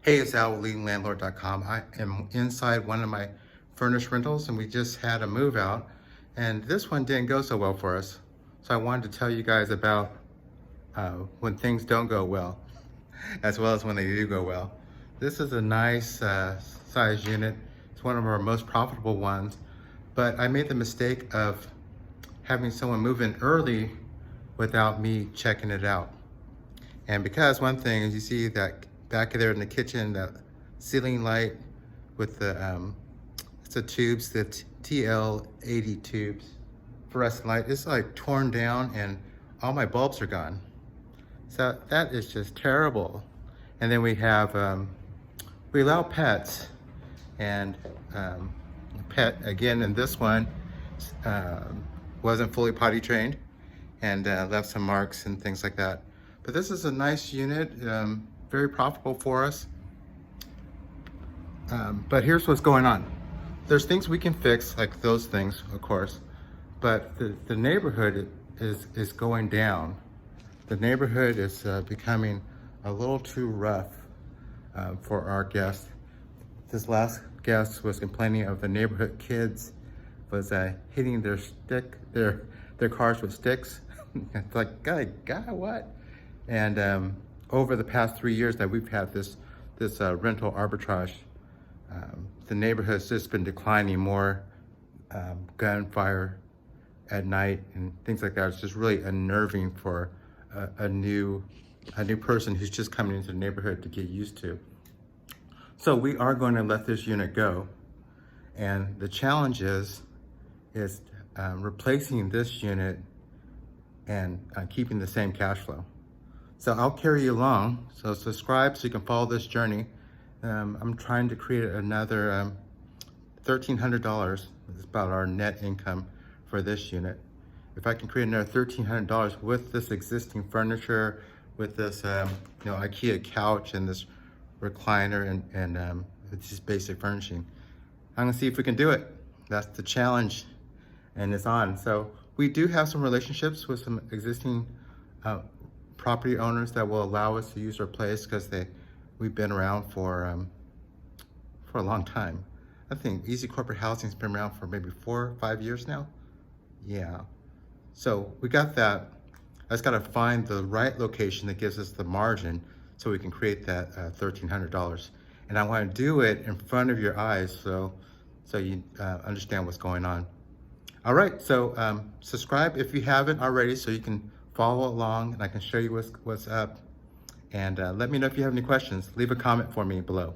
Hey, it's Al with Landlord.com. I am inside one of my furnished rentals and we just had a move out and this one didn't go so well for us. So I wanted to tell you guys about when things don't go well, as well as when they do go well. This is a nice size unit. It's one of our most profitable ones, but I made the mistake of having someone move in early without me checking it out. And because one thing is, you see that back there in the kitchen, that ceiling light with the it's the tubes, the TL80 tubes, fluorescent light, it's like torn down and all my bulbs are gone. So that is just terrible. And then we have, we allow pets, and pet, again, in this one, wasn't fully potty trained and left some marks and things like that. But this is a nice unit, very profitable for us. But here's what's going on. There's things we can fix, like those things, of course, but the neighborhood is going down. The neighborhood is becoming a little too rough for our guests. This last guest was complaining of the neighborhood kids was hitting their cars with sticks. It's like, God, what? And over the past 3 years that we've had this rental arbitrage, the neighborhood's just been declining more, gunfire at night and things like that. It's just really unnerving for a new person who's just coming into the neighborhood to get used to. So we are going to let this unit go, and the challenge is replacing this unit and keeping the same cash flow. So I'll carry you along. So subscribe so you can follow this journey. I'm trying to create another $1,300. It's about our net income for this unit. If I can create another $1,300 with this existing furniture, with this IKEA couch and this recliner and it's just basic furnishing, I'm gonna see if we can do it. That's the challenge, and it's on. So we do have some relationships with some existing property owners that will allow us to use our place because we've been around for a long time. I think Easy Corporate Housing's been around for maybe 4 or 5 years now. Yeah. So we got that. I just got to find the right location that gives us the margin so we can create that $1,300. And I want to do it in front of your eyes so you understand what's going on. All right, so subscribe if you haven't already so you can follow along and I can show you what's up. And let me know if you have any questions. Leave a comment for me below.